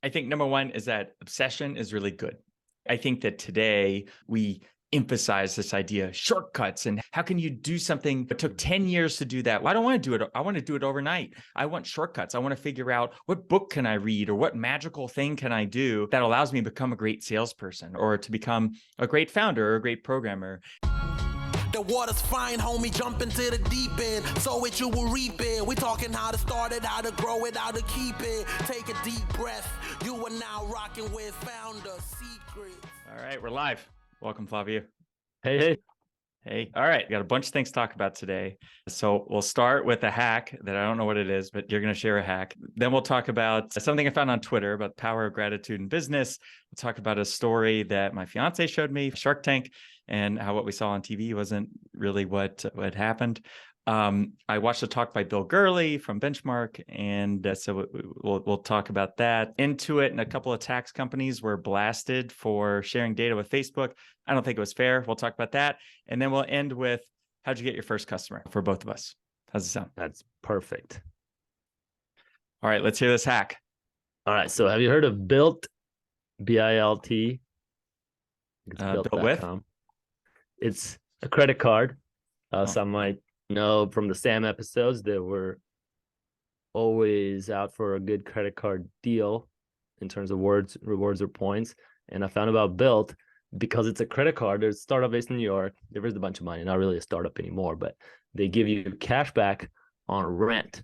I think number one is that obsession is really good. I think that today we emphasize this idea, shortcuts, and how can you do something that took 10 years to do that? Well, I don't want to do it. I want to do it overnight. I want shortcuts. I want to figure out what book can I read or what magical thing can I do that allows me to become a great salesperson or to become a great founder or a great programmer. The water's fine, homie, jump into the deep end. Sow it, you will reap it. We talking how to start it, how to grow it, how to keep it. Take a deep breath. You are now rocking with Founder Secrets. All right, we're live. Welcome, Flaviu. Hey. Hey. All right, we got a bunch of things to talk about today. So we'll start with a hack that I don't know what it is, but you're going to share a hack. Then we'll talk about something I found on Twitter about the power of gratitude in business. We'll talk about a story that my fiance showed me, Shark Tank, and how what we saw on TV wasn't really what happened. I watched a talk by Bill Gurley from Benchmark, and so we'll talk about that. Intuit and a couple of tax companies were blasted for sharing data with Facebook. I don't think it was fair. We'll talk about that. And then we'll end with, how'd you get your first customer for both of us? How's it sound? That's perfect. All right, let's hear this hack. All right, so have you heard of Built, B-I-L-T? It's Built.com. It's a credit card. Some might know from the Sam episodes that we're always out for a good credit card deal in terms of rewards or points. And I found about Built because it's a credit card. There's a startup based in New York. They raised a bunch of money, not really a startup anymore, but they give you cash back on rent.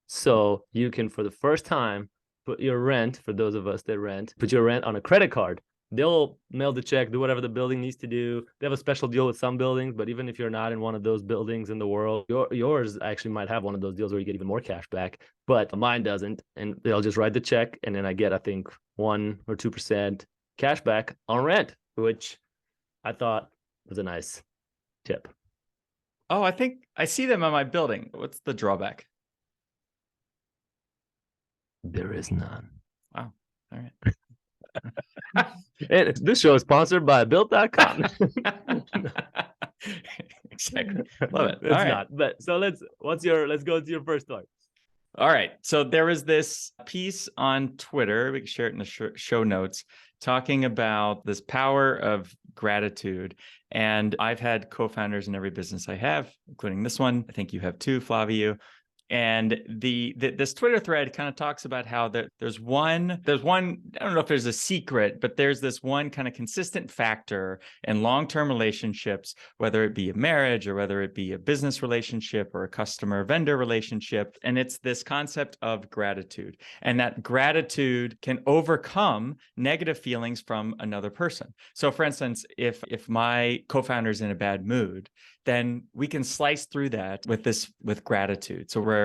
So you can, for the first time, put your rent, for those of us that rent, put your rent on a credit card. They'll mail the check, do whatever the building needs to do. They have a special deal with some buildings, but even if you're not in one of those buildings in the world, yours actually might have one of those deals where you get even more cash back, but mine doesn't. And they'll just write the check, and then I get, I think, 1 or 2% cash back on rent, which I thought was a nice tip. Oh, I think I see them on my building. What's the drawback? There is none. Wow. All right. And this show is sponsored by Built.com. Exactly. Love it. It's not. But so let's go to your first story. All right. So there was this piece on Twitter, we can share it in the show notes, talking about this power of gratitude. And I've had co-founders in every business I have, including this one. I think you have too, Flaviu. And this Twitter thread kind of talks about how there's one, I don't know if there's a secret, but there's this one kind of consistent factor in long-term relationships, whether it be a marriage or whether it be a business relationship or a customer-vendor relationship. And it's this concept of gratitude, and that gratitude can overcome negative feelings from another person. So for instance, if my co-founder is in a bad mood, then we can slice through that with gratitude. So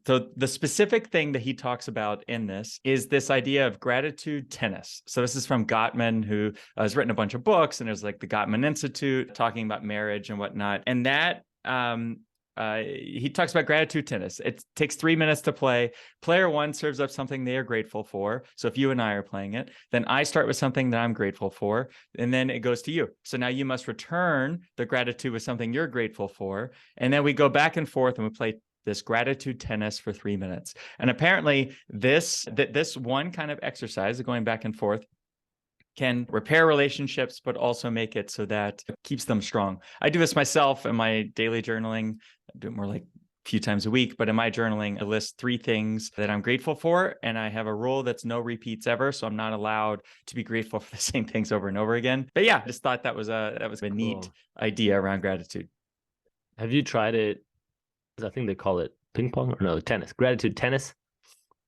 the specific thing that he talks about in this is this idea of gratitude tennis. So this is from Gottman, who has written a bunch of books, and there's like the Gottman Institute talking about marriage and whatnot. And that he talks about gratitude tennis. It takes 3 minutes to play. Player one serves up something they are grateful for. So if you and I are playing it, then I start with something that I'm grateful for, and then it goes to you. So now you must return the gratitude with something you're grateful for. And then we go back and forth and we play this gratitude tennis for 3 minutes. And apparently this one kind of exercise of going back and forth can repair relationships, but also make it so that it keeps them strong. I do this myself in my daily journaling. I do it more like a few times a week, but in my journaling, I list 3 things that I'm grateful for. And I have a rule that's no repeats ever. So I'm not allowed to be grateful for the same things over and over again. But yeah, I just thought that was a neat idea around gratitude. Have you tried it? I think they call it ping pong or no, tennis, gratitude tennis,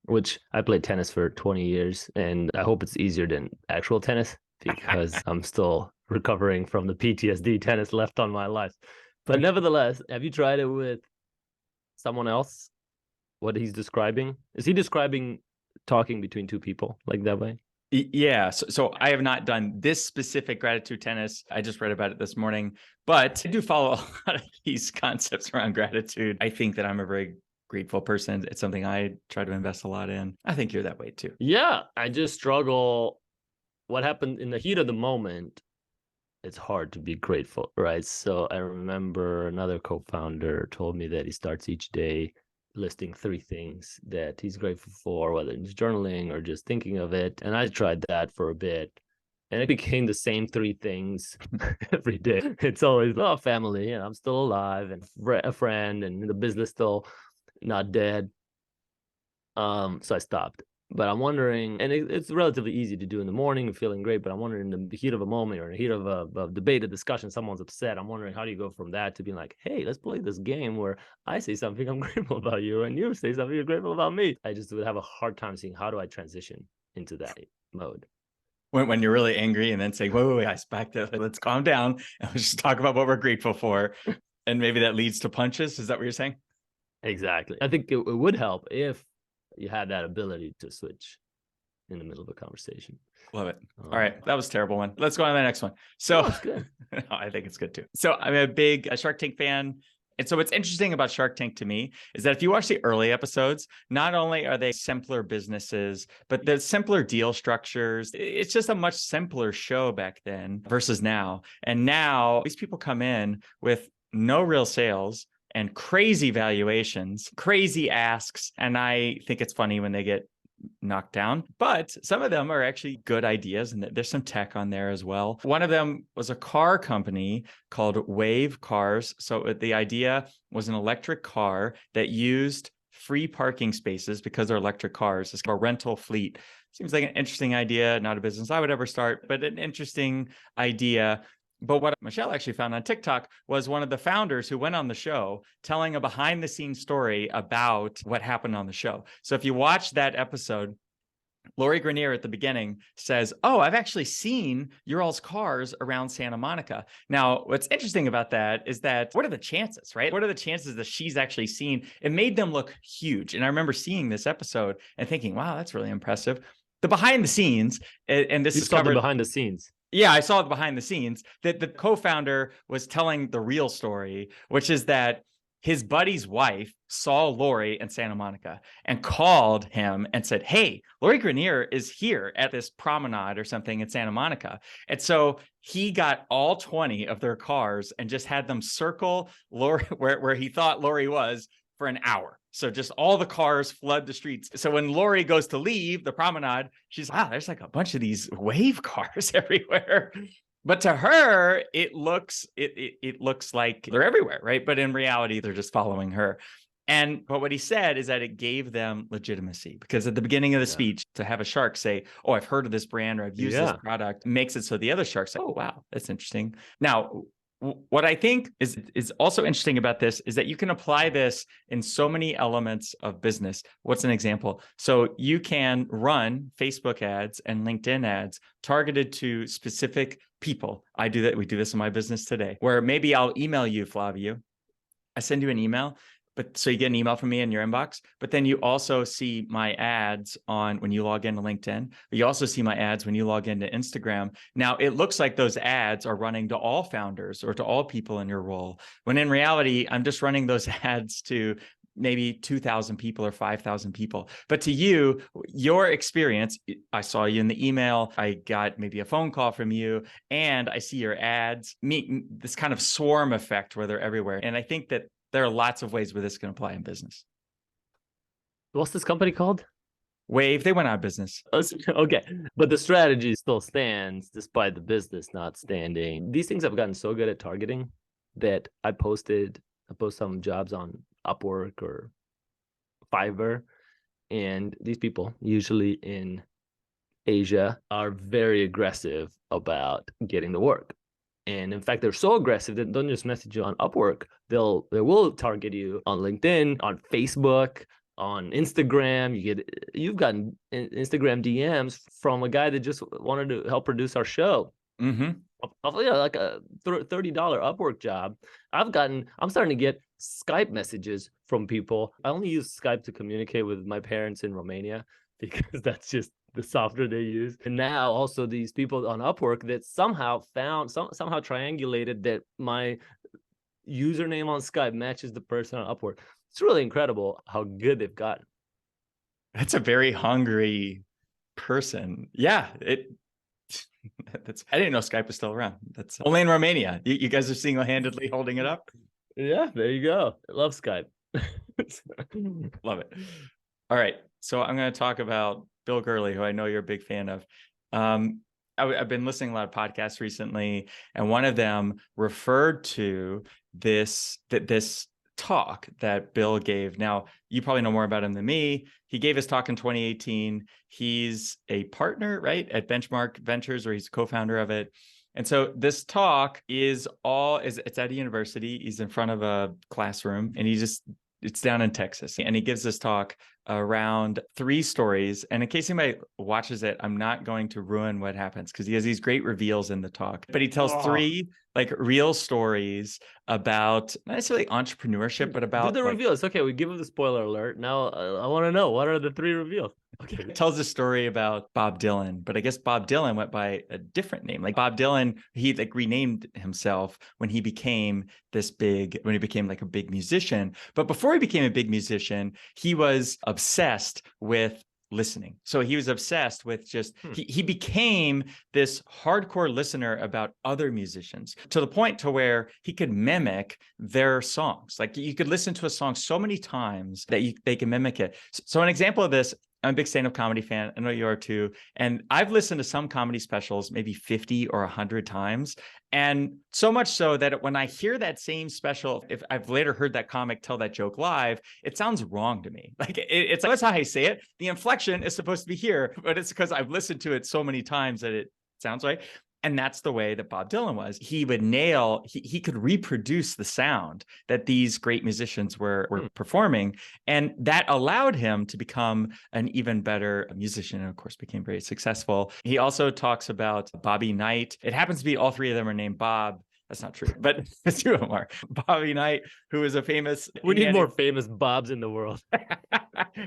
which I played tennis for 20 years, and I hope it's easier than actual tennis because I'm still recovering from the PTSD tennis left on my life. But nevertheless, have you tried it with someone else? What he's describing? Is he describing talking between 2 people like that way? Yeah. So I have not done this specific gratitude tennis. I just read about it this morning, but I do follow a lot of these concepts around gratitude. I think that I'm a very grateful person. It's something I try to invest a lot in. I think you're that way too. Yeah. I just struggle. What happened in the heat of the moment, it's hard to be grateful, right? So I remember another co-founder told me that he starts each day listing 3 things that he's grateful for, whether it's journaling or just thinking of it. And I tried that for a bit. And it became the same 3 things every day. It's always, oh, family, and I'm still alive, and a friend, and the business still not dead. So I stopped. But I'm wondering, and it's relatively easy to do in the morning and feeling great, but I'm wondering in the heat of a moment or in the heat of a debate, a discussion, someone's upset. I'm wondering, how do you go from that to being like, hey, let's play this game where I say something I'm grateful about you and you say something you're grateful about me. I just would have a hard time seeing, how do I transition into that mode? When you're really angry and then say, wait, guys, back to, let's calm down and let's just talk about what we're grateful for. And maybe that leads to punches. Is that what you're saying? Exactly. I think it would help if you had that ability to switch in the middle of a conversation. Love it. All right. That was a terrible one. Let's go on to the next one. So that's good. I think it's good too. So I'm a big Shark Tank fan. And so what's interesting about Shark Tank to me is that if you watch the early episodes, not only are they simpler businesses, but the simpler deal structures. It's just a much simpler show back then versus now. And now these people come in with no real sales and crazy valuations, crazy asks. And I think it's funny when they get knocked down, but some of them are actually good ideas, and there's some tech on there as well. One of them was a car company called Wave Cars. So the idea was an electric car that used free parking spaces because they're electric cars. It's a rental fleet. Seems like an interesting idea, not a business I would ever start, but an interesting idea. But what Michelle actually found on TikTok was one of the founders who went on the show telling a behind the scenes story about what happened on the show. So if you watch that episode, Lori Grenier at the beginning says, oh, I've actually seen your all's cars around Santa Monica. Now, what's interesting about that is that, what are the chances, right? What are the chances that she's actually seen? It made them look huge. And I remember seeing this episode and thinking, wow, that's really impressive. The behind the scenes, and this is covered behind the scenes. Yeah, I saw it behind the scenes, that the co-founder was telling the real story, which is that his buddy's wife saw Lori in Santa Monica and called him and said, hey, Lori Grenier is here at this promenade or something in Santa Monica. And so he got all 20 of their cars and just had them circle Lori where he thought Lori was for an hour. So just all the cars flood the streets. So when Lori goes to leave the promenade, she's, wow, there's like a bunch of these Wave cars everywhere. But to her, it looks like they're everywhere, right? But in reality, they're just following her. But what he said is that it gave them legitimacy, because at the beginning of the speech, to have a shark say, oh, I've heard of this brand or I've used this product, makes it so the other sharks say, oh, wow, that's interesting. Now, what I think is also interesting about this is that you can apply this in so many elements of business. What's an example? So you can run Facebook ads and LinkedIn ads targeted to specific people. I do that. We do this in my business today, where maybe I'll email you, Flaviu. I send you an email, but so you get an email from me in your inbox, but then you also see my ads when you log into LinkedIn. You also see my ads when you log into Instagram. Now, it looks like those ads are running to all founders or to all people in your role, when in reality, I'm just running those ads to maybe 2,000 people or 5,000 people. But to you, your experience, I saw you in the email, I got maybe a phone call from you, and I see your ads, this kind of swarm effect where they're everywhere. And I think that there are lots of ways where this can apply in business. What's this company called? Wave. They went out of business. Okay. But the strategy still stands despite the business not standing. These things have gotten so good at targeting that I post some jobs on Upwork or Fiverr. And these people, usually in Asia, are very aggressive about getting the work. And in fact, they're so aggressive that don't just message you on Upwork. They will target you on LinkedIn, on Facebook, on Instagram. You've gotten Instagram DMs from a guy that just wanted to help produce our show. Mm-hmm. Like a $30 Upwork job. I'm starting to get Skype messages from people. I only use Skype to communicate with my parents in Romania because that's just the software they use. And now also these people on Upwork that somehow triangulated that my username on Skype matches the person on Upwork. It's really incredible how good they've gotten. That's a very hungry person. Yeah, I didn't know Skype was still around. That's only in Romania. You guys are single-handedly holding it up. Yeah, there you go. I love Skype. Love it. All right. So I'm going to talk about Bill Gurley, who I know you're a big fan of. I've been listening to a lot of podcasts recently, and one of them referred to this talk that Bill gave. Now, you probably know more about him than me. He gave his talk in 2018. He's a partner, right, at Benchmark Ventures, or he's co-founder of it. And so this talk it's at a university. He's in front of a classroom, and it's down in Texas. And he gives this talk around 3 stories. And in case anybody watches it, I'm not going to ruin what happens because he has these great reveals in the talk. But he tells 3 like real stories about not necessarily entrepreneurship, but about the reveals. Okay, we give him the spoiler alert. Now I want to know, what are the 3 reveals? Okay. It tells a story about Bob Dylan, but I guess Bob Dylan went by a different name. Like Bob Dylan, he like renamed himself when he became like a big musician. But before he became a big musician, he was obsessed with listening. So he was obsessed with just, he became this hardcore listener about other musicians to the point to where he could mimic their songs. Like you could listen to a song so many times that they can mimic it. So an example of this, I'm a big stand-up comedy fan. I know you are too. And I've listened to some comedy specials maybe 50 or 100 times. And so much so that when I hear that same special, if I've later heard that comic tell that joke live, it sounds wrong to me. Like it's that's how I say it. The inflection is supposed to be here, but it's because I've listened to it so many times that it sounds right. And that's the way that Bob Dylan was. He would he could reproduce the sound that these great musicians were performing. And that allowed him to become an even better musician, and of course became very successful. He also talks about Bobby Knight. It happens to be all 3 of them are named Bob. That's not true, but 2 of them are. Bobby Knight, who is a famous... We need more famous Bobs in the world.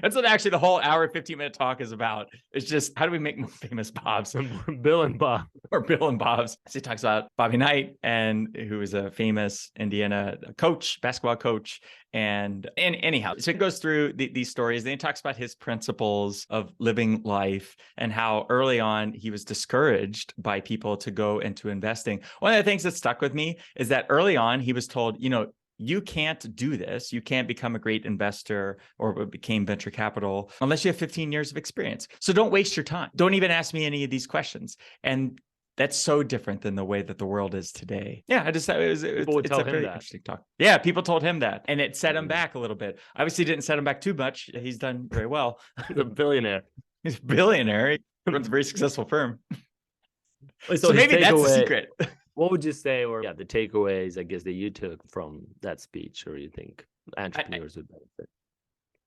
That's what actually the whole hour, 15-minute talk is about. It's just, how do we make more famous Bobs? Bill and Bob. Or Bill and Bob's. So he talks about Bobby Knight, and who is a famous Indiana coach, basketball coach. And anyhow, so it goes through these stories. Then he talks about his principles of living life and how early on he was discouraged by people to go into investing. One of the things that stuck with me is that early on he was told, you can't do this. You can't become a great investor or became venture capital unless you have 15 years of experience. So don't waste your time. Don't even ask me any of these questions. And that's so different than the way that the world is today. Yeah, I just thought it's a very interesting talk. Yeah, people told him that, and it set him back a little bit. Obviously, didn't set him back too much. He's done very well. He's a billionaire. He's a billionaire. He runs a very successful firm. So maybe that's the secret. What would you say were the takeaways, I guess, that you took from that speech, or you think entrepreneurs would benefit?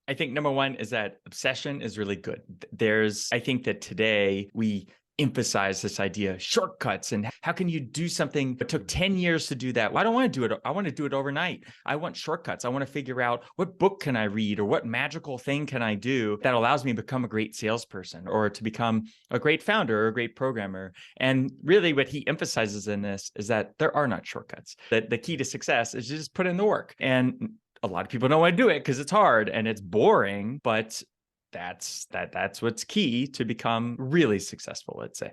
I think number one is that obsession is really good. I think that today we emphasize this idea, shortcuts, and how can you do something that took 10 years to do that? Well, I don't want to do it. I want to do it overnight. I want shortcuts. I want to figure out what book can I read or what magical thing can I do that allows me to become a great salesperson or to become a great founder or a great programmer. And really what he emphasizes in this is that there are not shortcuts. That the key to success is just put in the work. And a lot of people don't want to do it because it's hard and it's boring, but that's what's key to become really successful, let's say.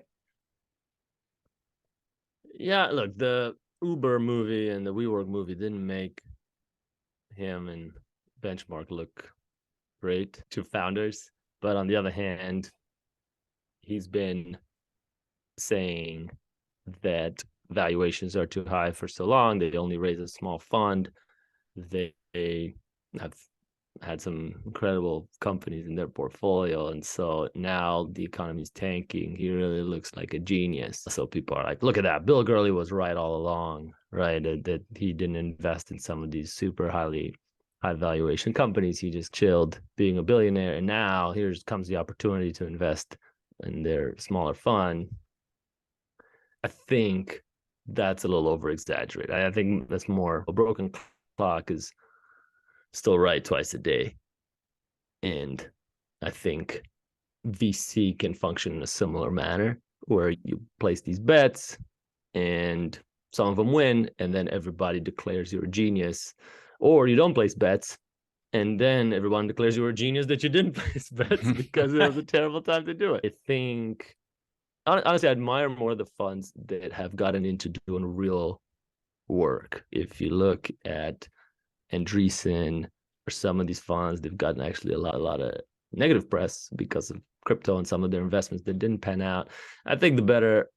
Yeah, look, the Uber movie and the WeWork movie didn't make him and Benchmark look great to founders. But on the other hand, he's been saying that valuations are too high for so long. They only raise a small fund. They have had some incredible companies in their portfolio, and so now the economy is tanking. He really looks like a genius. So people are like, look at that, Bill Gurley was right all along, right? That he didn't invest in some of these super high valuation companies. He just chilled being a billionaire, and now here comes the opportunity to invest in their smaller fund. I think that's a little over exaggerated. I think that's more a broken clock is still right twice a day. And I think VC can function in a similar manner where you place these bets and some of them win, and then everybody declares you're a genius. Or you don't place bets and then everyone declares you were a genius that you didn't place bets because it was a terrible time to do it. I think, honestly, I admire more the funds that have gotten into doing real work. If you look at Andreessen or some of these funds, they've gotten actually a lot of negative press because of crypto and some of their investments that didn't pan out. I think the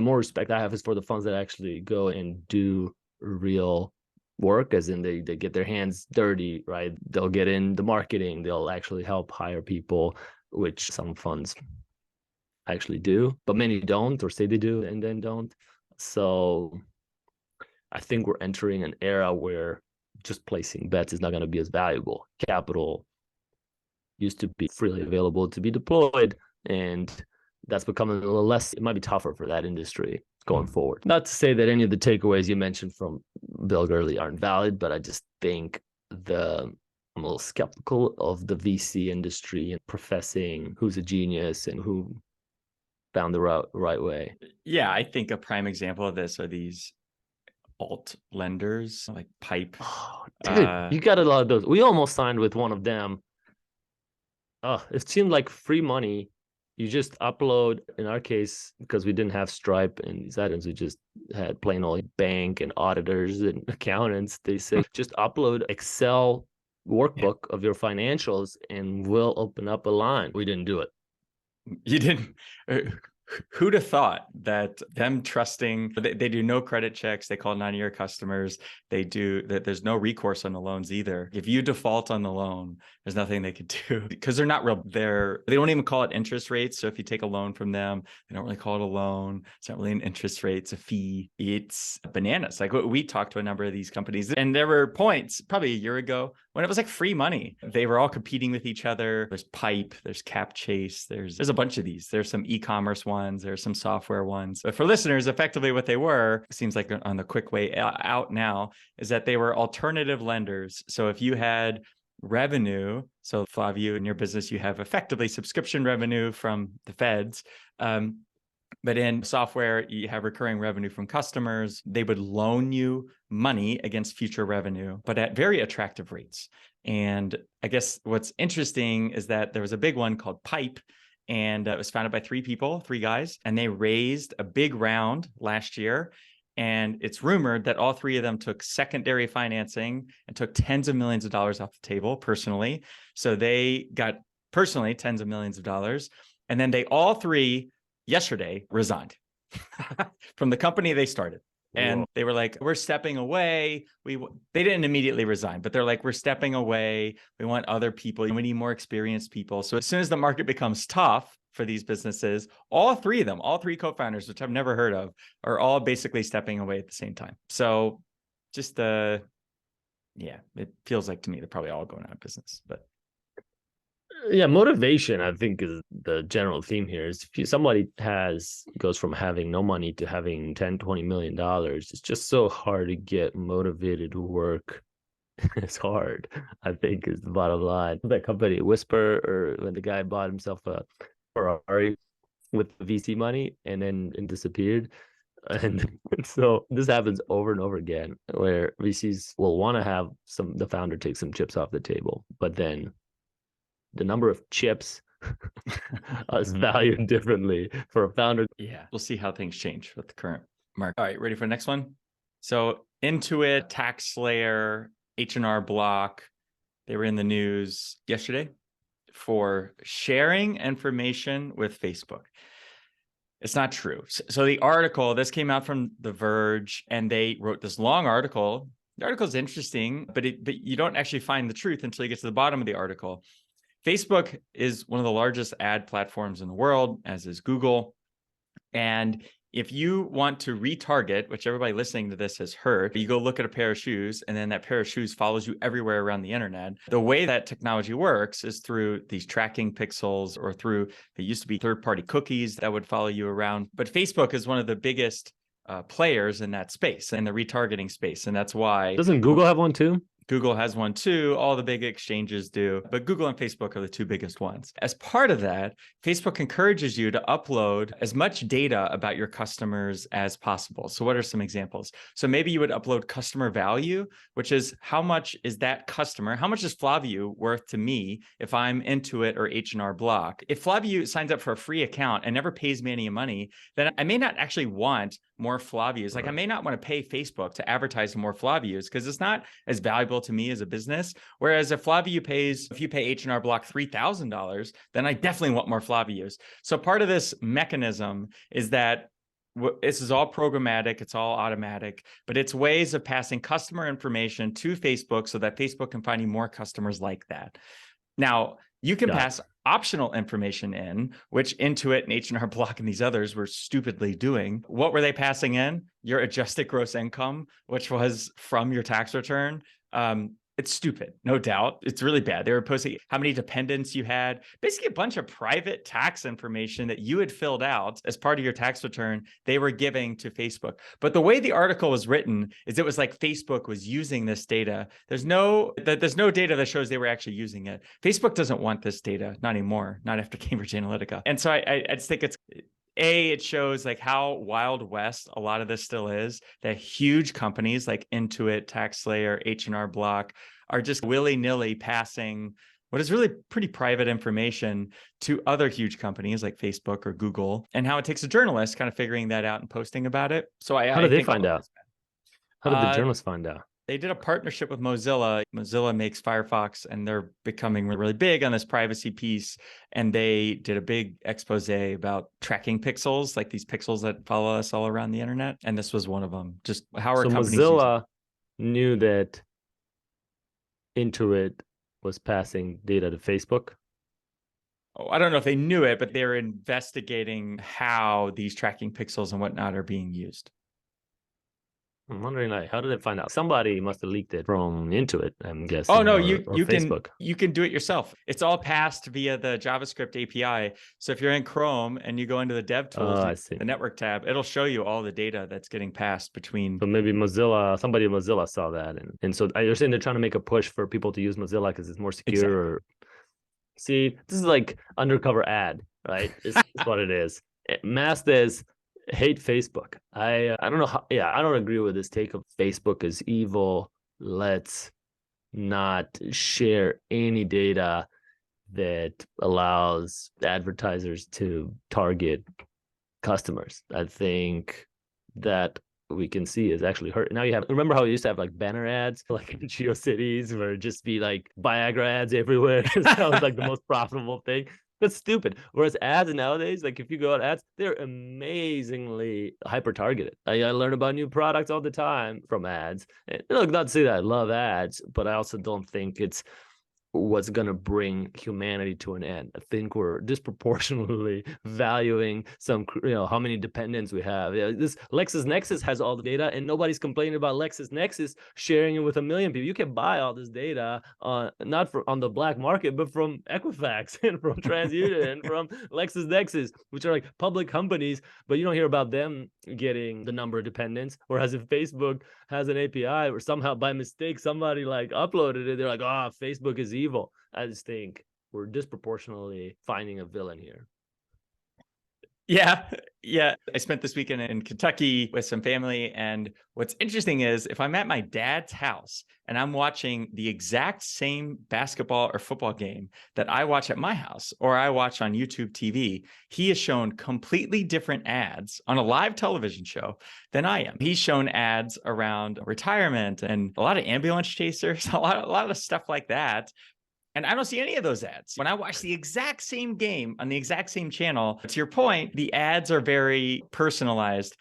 more respect I have is for the funds that actually go and do real work, as in they get their hands dirty, right? They'll get in the marketing, they'll actually help hire people, which some funds actually do, but many don't, or say they do and then don't. So I think we're entering an era where just placing bets is not going to be as valuable. Capital used to be freely available to be deployed, and that's becoming a little less. It might be tougher for that industry going forward. Not to say that any of the takeaways you mentioned from Bill Gurley aren't valid, but I just think I'm a little skeptical of the VC industry and professing who's a genius and who found the right way. Yeah, I think a prime example of this are these alt lenders like Pipe. Oh, dude, you got a lot of those. We almost signed with one of them. It seemed like free money. You just upload, in our case, because we didn't have Stripe and these items, we just had plain old bank and auditors and accountants. They said, just upload Excel workbook of your financials and we'll open up a line. We didn't do it. You didn't. Who'd have thought that them trusting, they do no credit checks, they call 90-year customers, they do that, there's no recourse on the loans either. If you default on the loan, there's nothing they could do because they're not real. They don't even call it interest rates. So if you take a loan from them, they don't really call it a loan. It's not really an interest rate, it's a fee. It's bananas. Like we talked to a number of these companies, and there were points probably a year ago when it was like free money. They were all competing with each other. There's Pipe, there's Cap Chase, there's a bunch of these. There's some e-commerce ones, there's some software ones. But for listeners, effectively what they were, seems like on the quick way out now, is that they were alternative lenders. So if you had revenue, so Flaviu, in your business, you have effectively subscription revenue from the feds. But in software, you have recurring revenue from customers. They would loan you money against future revenue, but at very attractive rates. And I guess what's interesting is that there was a big one called Pipe, and it was founded by three guys, and they raised a big round last year. And it's rumored that all three of them took secondary financing and took tens of millions of dollars off the table personally. So they got personally tens of millions of dollars. And then they all three yesterday resigned from the company they started. And Whoa. They were like, we're stepping away. They didn't immediately resign, but they're like, we're stepping away. We want other people. We need more experienced people. So as soon as the market becomes tough for these businesses, all three co-founders, which I've never heard of, are all basically stepping away at the same time. So just, it feels like to me, they're probably all going out of business, but. Yeah, motivation, I think, is the general theme here. Is if somebody goes from having no money to having $10-20 million, it's just so hard to get motivated to work. It's hard, I think, is the bottom line. That company, Whisper, or when the guy bought himself a Ferrari with VC money and then disappeared. And so this happens over and over again, where VCs will want to have the founder take some chips off the table, but then the number of chips is valued differently for a founder. Yeah, we'll see how things change with the current market. All right, ready for the next one? So Intuit, TaxSlayer, H&R Block, they were in the news yesterday for sharing information with Facebook. It's not true. So the article, this came out from The Verge, and they wrote this long article. The article is interesting, but you don't actually find the truth until you get to the bottom of the article. Facebook is one of the largest ad platforms in the world, as is Google. And if you want to retarget, which everybody listening to this has heard, you go look at a pair of shoes, and then that pair of shoes follows you everywhere around the internet. The way that technology works is through these tracking pixels, or through, it used to be third-party cookies that would follow you around. But Facebook is one of the biggest players in that space, in the retargeting space. And that's why. Doesn't Google have one too? Google has one too. All the big exchanges do, but Google and Facebook are the two biggest ones. As part of that, Facebook encourages you to upload as much data about your customers as possible. So what are some examples? So maybe you would upload customer value, which is how much is that customer, how much is Flaviu worth to me if I'm Intuit or H&R Block? If Flaviu signs up for a free account and never pays me any money, then I may not actually want more Flavius. Like I may not want to pay Facebook to advertise more Flavius because it's not as valuable to me as a business. Whereas if you pay H&R Block $3,000, then I definitely want more Flavius. So part of this mechanism is that this is all programmatic, it's all automatic, but it's ways of passing customer information to Facebook so that Facebook can find you more customers like that. Now, you can pass optional information in, which Intuit and H&R Block and these others were stupidly doing. What were they passing in? Your adjusted gross income, which was from your tax return. It's stupid, no doubt. It's really bad. They were posting how many dependents you had, basically a bunch of private tax information that you had filled out as part of your tax return, they were giving to Facebook. But the way the article was written is it was like Facebook was using this data. There's no data that shows they were actually using it. Facebook doesn't want this data, not anymore, not after Cambridge Analytica. And so I just think it shows like how Wild West a lot of this still is, that huge companies like Intuit, TaxSlayer, H&R Block are just willy-nilly passing what is really pretty private information to other huge companies like Facebook or Google, and how it takes a journalist kind of figuring that out and posting about it. So how did they find out? How did the journalists find out? They did a partnership with Mozilla. Mozilla makes Firefox, and they're becoming really big on this privacy piece. And they did a big expose about tracking pixels, like these pixels that follow us all around the internet. And this was one of them. Just how are companies Mozilla knew that Intuit was passing data to Facebook? Oh, I don't know if they knew it, but they're investigating how these tracking pixels and whatnot are being used. I'm wondering, like, how did they find out? Somebody must have leaked it from Intuit, I'm guessing. Oh no, or you Facebook. you can do it yourself. It's all passed via the JavaScript API. So if you're in Chrome and you go into the Dev Tools, the network tab, it'll show you all the data that's getting passed between. So maybe somebody at Mozilla saw that, and so you're saying they're trying to make a push for people to use Mozilla because it's more secure. Exactly. Or see, this is like undercover ad, right? It's what it is. Masked as hate Facebook. I don't know how. Yeah, I don't agree with this take of Facebook is evil. Let's not share any data that allows advertisers to target customers. I think that we can see is actually hurt. Now you have, remember how we used to have like banner ads like in GeoCities where it'd just be like Viagra ads everywhere? That was like the most profitable thing. That's stupid. Whereas ads nowadays, like if you go out ads, they're amazingly hyper targeted. I learn about new products all the time from ads. And look, not to say that I love ads, but I also don't think it's what's going to bring humanity to an end. I think we're disproportionately valuing how many dependents we have. This LexisNexis has all the data, and nobody's complaining about LexisNexis sharing it with 1 million people. You can buy all this data not on the black market, but from Equifax and from TransUnion and from LexisNexis, which are like public companies, but you don't hear about them getting the number of dependents. Whereas if Facebook has an API or somehow by mistake somebody like uploaded it, they're like, Facebook is evil. I just think we're disproportionately finding a villain here. Yeah. I spent this weekend in Kentucky with some family. And what's interesting is if I'm at my dad's house and I'm watching the exact same basketball or football game that I watch at my house or I watch on YouTube TV, he is shown completely different ads on a live television show than I am. He's shown ads around retirement and a lot of ambulance chasers, a lot of stuff like that. And I don't see any of those ads. When I watch the exact same game on the exact same channel, to your point, the ads are very personalized.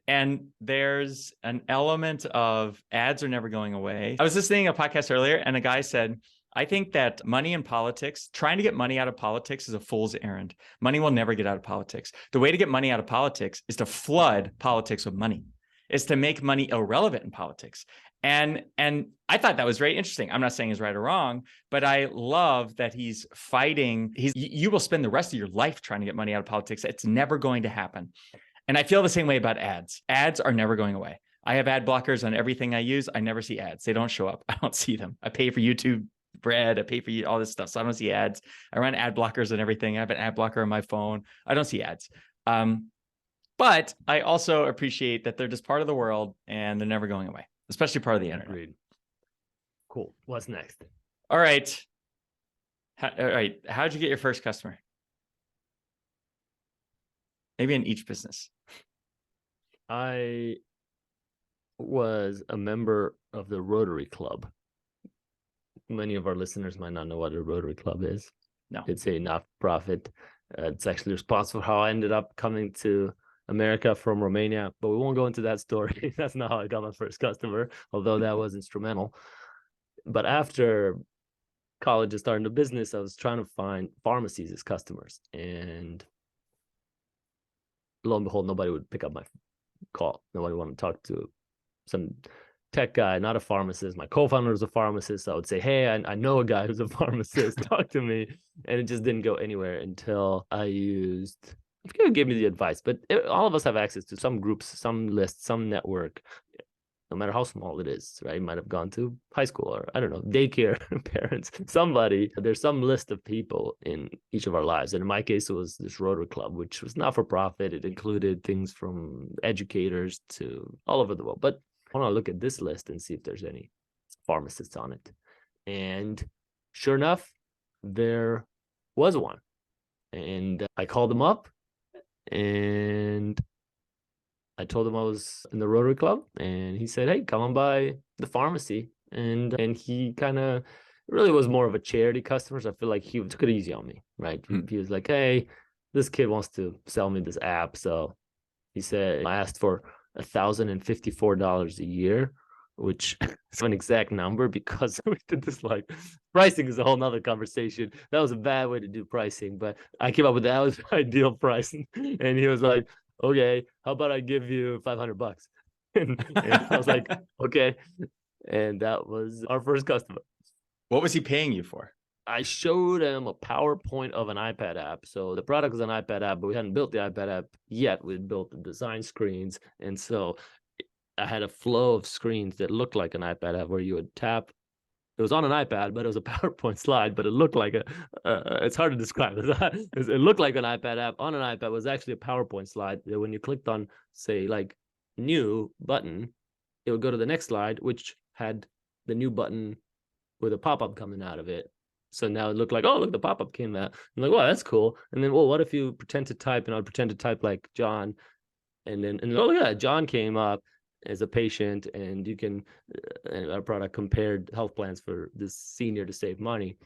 And there's an element of ads are never going away. I was listening to a podcast earlier and a guy said, I think that money in politics, trying to get money out of politics is a fool's errand. Money will never get out of politics. The way to get money out of politics is to flood politics with money, is to make money irrelevant in politics. And I thought that was very interesting. I'm not saying he's right or wrong, but I love that he's fighting. You will spend the rest of your life trying to get money out of politics. It's never going to happen. And I feel the same way about ads. Ads are never going away. I have ad blockers on everything I use. I never see ads. They don't show up. I don't see them. I pay for YouTube Bread. I pay for all this stuff. So I don't see ads. I run ad blockers and everything. I have an ad blocker on my phone. I don't see ads. But I also appreciate that they're just part of the world and they're never going away, especially part of the internet. Agreed. Cool. What's next? All right. How'd you get your first customer? Maybe in each business. I was a member of the Rotary Club. Many of our listeners might not know what a Rotary Club is. No. It's a not-for-profit. It's actually responsible for how I ended up coming to America from Romania, but we won't go into that story. That's not how I got my first customer, although that was instrumental. But after college and starting a business, I was trying to find pharmacies as customers. And lo and behold, nobody would pick up my call. Nobody wanted to talk to some tech guy, not a pharmacist. My co-founder was a pharmacist. So I would say, hey, I know a guy who's a pharmacist. Talk to me. And it just didn't go anywhere until I forget who gave me the advice, but all of us have access to some groups, some lists, some network, no matter how small it is, right? You might have gone to high school or, I don't know, daycare, parents, somebody. There's some list of people in each of our lives. And in my case, it was this Rotary Club, which was not for profit. It included things from educators to all over the world. But I want to look at this list and see if there's any pharmacists on it. And sure enough, there was one. And I called him up and I told him I was in the Rotary Club, and he said, hey, come on by the pharmacy. And he kind of really was more of a charity customer. So I feel like he took it easy on me, right? He was like, hey, this kid wants to sell me this app. So he said, I asked for $1,054 a year, which is an exact number because we did this, like, pricing is a whole nother conversation. That was a bad way to do pricing, but I came up with that was the ideal price. And he was like, okay, how about I give you $500? And I was like, okay. And that was our first customer. What was he paying you for? I showed him a PowerPoint of an iPad app. So the product was an iPad app, but we hadn't built the iPad app yet. We had built the design screens. And so I had a flow of screens that looked like an iPad app where you would tap. It was on an iPad, but it was a PowerPoint slide, but it looked like it's hard to describe. It looked like an iPad app on an iPad. It was actually a PowerPoint slide that when you clicked on, say, like new button, it would go to the next slide, which had the new button with a pop-up coming out of it. So now it looked like, oh, look, the pop-up came out. I'm like, wow, that's cool. And then, well, what if you pretend to type, and I'd pretend to type like John, and oh, look at that, John came up as a patient, and you can, and our product compared health plans for this senior to save money.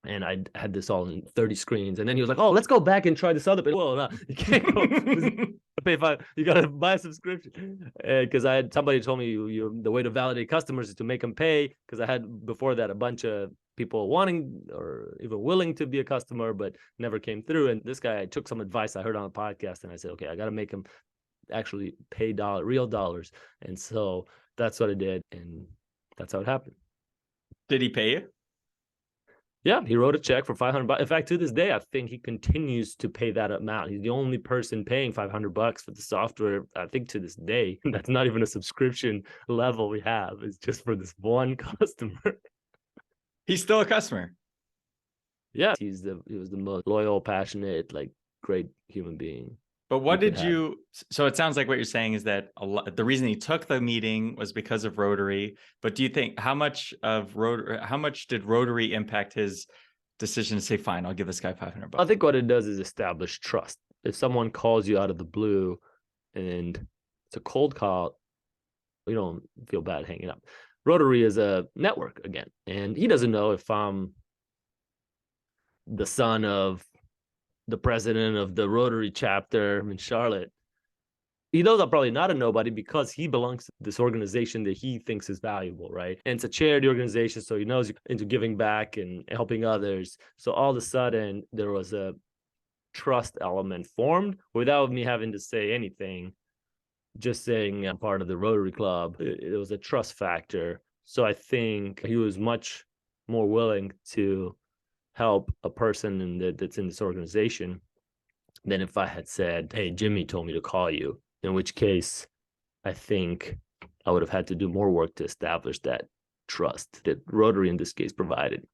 And I had this all in 30 screens. And then he was like, oh, let's go back and try this other bit. Well, no, you can't go pay $5. You got to buy a subscription. Because I had somebody told me the way to validate customers is to make them pay. Because I had before that a bunch of people wanting or even willing to be a customer, but never came through. And this guy, I took some advice I heard on a podcast, and I said, okay, I got to make him actually pay real dollars. And so that's what I did, and that's how it happened. Did he pay you? Yeah, he wrote a check for $500. In fact, to this day, I think he continues to pay that amount. He's the only person paying $500 for the software. I think to this day, that's not even a subscription level we have. It's just for this one customer. He's still a customer. Yeah, he was the most loyal, passionate, like, great human being. But what did you, so it sounds like what you're saying is that the reason he took the meeting was because of Rotary. But do you think, how much did Rotary impact his decision to say, fine, I'll give this guy $500? I think what it does is establish trust. If someone calls you out of the blue and it's a cold call, you don't feel bad hanging up. Rotary is a network again, and he doesn't know if I'm the son of the president of the Rotary chapter in Charlotte. He knows I'm probably not a nobody because he belongs to this organization that he thinks is valuable, right? And it's a charity organization, so he knows into giving back and helping others. So all of a sudden, there was a trust element formed without me having to say anything. Just saying I'm part of the Rotary Club, it was a trust factor. So I think he was much more willing to help a person that's in this organization than if I had said, hey, Jimmy told me to call you, in which case I think I would have had to do more work to establish that trust that Rotary in this case provided.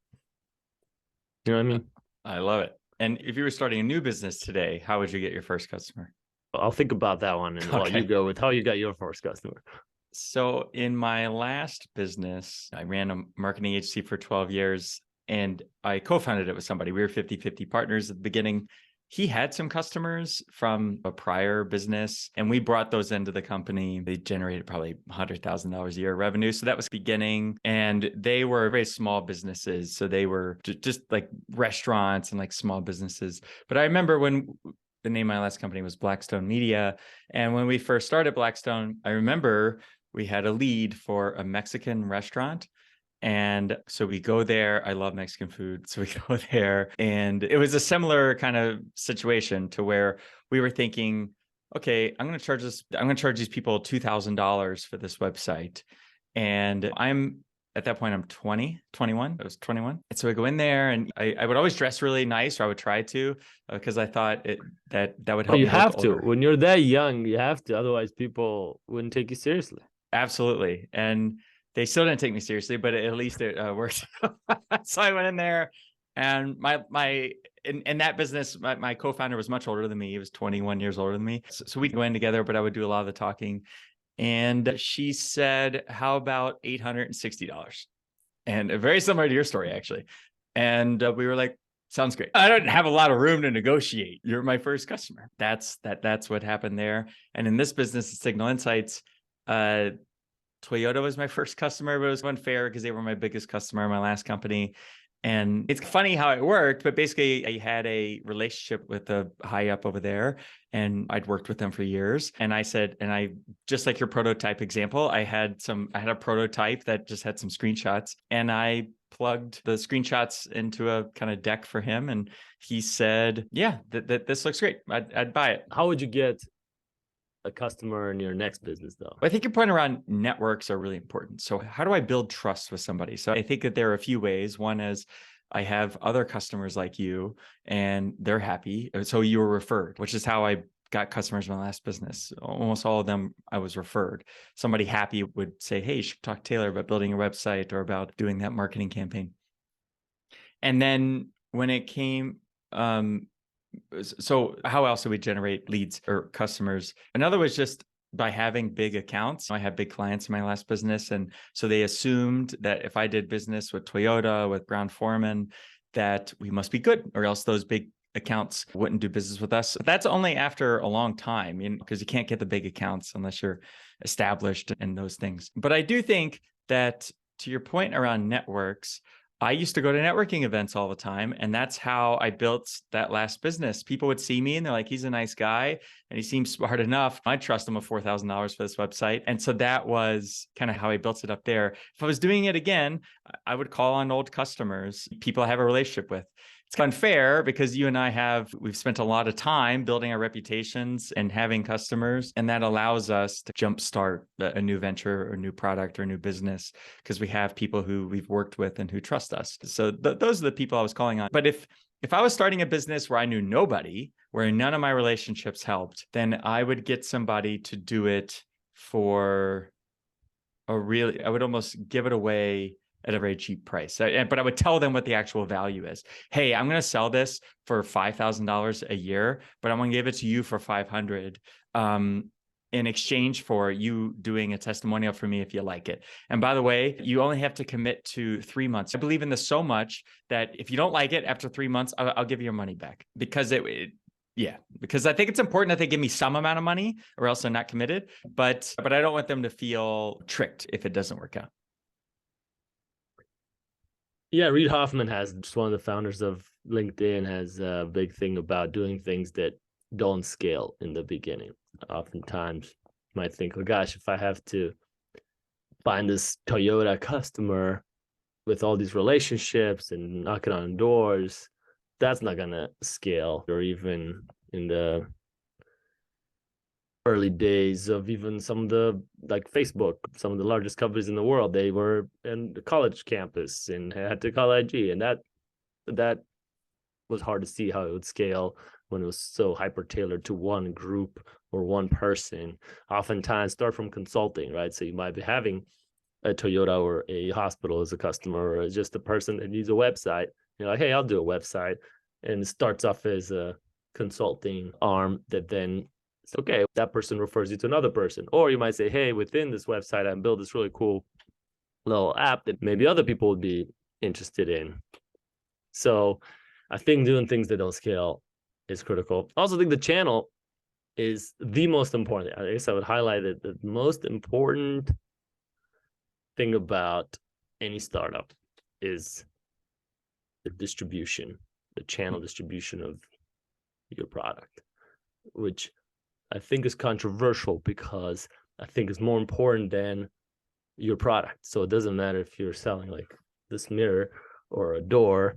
You know what I mean? I love it. And if you were starting a new business today, how would you get your first customer? I'll think about that one, and while you go with how you got your first customer. So in my last business, I ran a marketing agency for 12 years, and I co-founded it with somebody. We were 50-50 partners at the beginning. he had some customers from a prior business, and we brought those into the company. They generated probably $100,000 a year revenue. So that was beginning, and they were very small businesses. So they were just like restaurants and like small businesses. But I remember when the name of my last company was Blackstone Media. And when we first started Blackstone, I remember we had a lead for a Mexican restaurant. And so we go there. I love Mexican food. So we go there. And it was a similar kind of situation to where we were thinking, okay, I'm going to charge these people $2,000 for this website. And at that point, I'm 21. I was 21. And so I go in there, and I would always dress really nice, or I would try to, because I thought that would help. You have to. When you're that young, you have to. Otherwise, people wouldn't take you seriously. Absolutely. And they still didn't take me seriously, but at least it worked. So I went in there, and in that business, my co-founder was much older than me. He was 21 years older than me. So we'd go in together, but I would do a lot of the talking. And she said, how about $860? And very similar to your story, actually. And we were like, sounds great. I don't have a lot of room to negotiate. You're my first customer. That's what happened there. And in this business, Signal Insights, Toyota was my first customer, but it was unfair because they were my biggest customer in my last company. And it's funny how it worked, but basically I had a relationship with a high up over there, and I'd worked with them for years. And I said, just like your prototype example, I had a prototype that just had some screenshots, and I plugged the screenshots into a kind of deck for him. And he said, yeah, that this looks great. I'd buy it. How would you get a customer in your next business, though? I think your point around networks are really important. So how do I build trust with somebody? So I think that there are a few ways. One is I have other customers like you, and they're happy. So you were referred, which is how I got customers in my last business. Almost all of them, I was referred. Somebody happy would say, hey, you should talk to Taylor about building a website or about doing that marketing campaign. And then when it came, so how else do we generate leads or customers? Another was just by having big accounts. I had big clients in my last business. And so they assumed that if I did business with Toyota, with Brown-Forman, that we must be good, or else those big accounts wouldn't do business with us. But that's only after a long time, because you can't get the big accounts unless you're established in those things. But I do think that, to your point around networks, I used to go to networking events all the time, and that's how I built that last business. People would see me and they're like, he's a nice guy and he seems smart enough. I'd trust him with $4,000 for this website. And so that was kind of how I built it up there. If I was doing it again, I would call on old customers, people I have a relationship with. It's unfair because you and I we've spent a lot of time building our reputations and having customers, and that allows us to jumpstart a new venture or a new product or a new business because we have people who we've worked with and who trust us. So those are the people I was calling on. But if I was starting a business where I knew nobody, where none of my relationships helped, then I would get somebody to do it for I would almost give it away at a very cheap price. But I would tell them what the actual value is. Hey, I'm going to sell this for $5,000 a year, but I'm going to give it to you for $500 in exchange for you doing a testimonial for me if you like it. And by the way, you only have to commit to 3 months. I believe in this so much that if you don't like it after 3 months, I'll give you your money back, because because I think it's important that they give me some amount of money, or else they're not committed. But I don't want them to feel tricked if it doesn't work out. Yeah, Reid Hoffman, just one of the founders of LinkedIn, has a big thing about doing things that don't scale in the beginning. Oftentimes you might think, oh gosh, if I have to find this Toyota customer with all these relationships and knocking on doors, that's not going to scale. Or even in the early days of even some of the, like Facebook, some of the largest companies in the world, they were in the college campus and had to call IG, and that was hard to see how it would scale when it was so hyper tailored to one group or one person. Oftentimes start from consulting, right? So you might be having a Toyota or a hospital as a customer, or just a person that needs a website. You're like, hey, I'll do a website. And it starts off as a consulting arm that then it's okay, that person refers you to another person. Or you might say, hey, within this website, I built this really cool little app that maybe other people would be interested in. So I think doing things that don't scale is critical. I also think the channel is the most important. I guess I would highlight that the most important thing about any startup is the distribution, the channel distribution of your product, which I think is controversial because I think it's more important than your product. So it doesn't matter if you're selling like this mirror or a door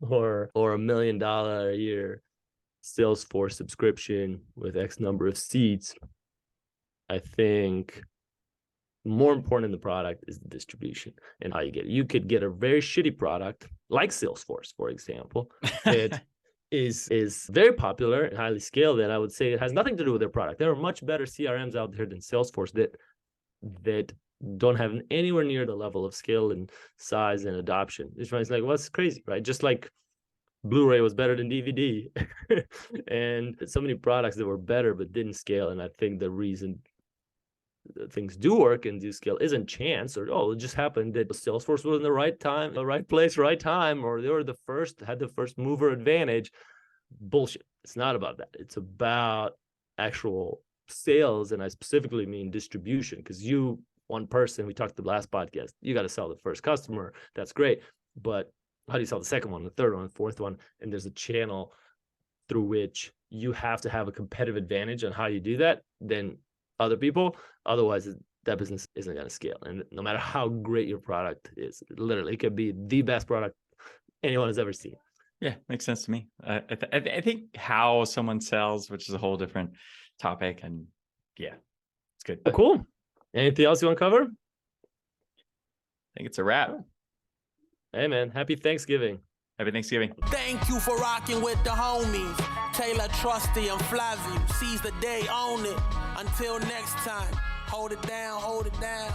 or $1 million a year Salesforce subscription with X number of seats. I think more important than the product is the distribution and how you get it. You could get a very shitty product like Salesforce, for example, that is very popular and highly scaled, and I would say it has nothing to do with their product. There are much better CRMs out there than Salesforce that don't have anywhere near the level of scale and size and adoption. It's like, well, it's crazy, right? Just like Blu-ray was better than DVD and so many products that were better but didn't scale. And I think the reason things do work and do scale isn't chance or, oh, it just happened that Salesforce was in the right time, the right place, right time, or they were the first, had the first mover advantage. Bullshit. It's not about that. It's about actual sales. And I specifically mean distribution, because one person, we talked the last podcast, you got to sell the first customer. That's great. But how do you sell the second one, the third one, the fourth one? And there's a channel through which you have to have a competitive advantage on how you do that than other people. Otherwise, that business isn't going to scale. And no matter how great your product is, literally, it could be the best product anyone has ever seen. Yeah, makes sense to me. I think how someone sells, which is a whole different topic, and yeah, it's good. Cool. Anything else you want to cover? I think it's a wrap. Hey, man. Happy Thanksgiving. Happy Thanksgiving. Thank you for rocking with the homies. Taylor, Trusty, and Flaviu. Seize the day, own it. Until next time, hold it down, hold it down.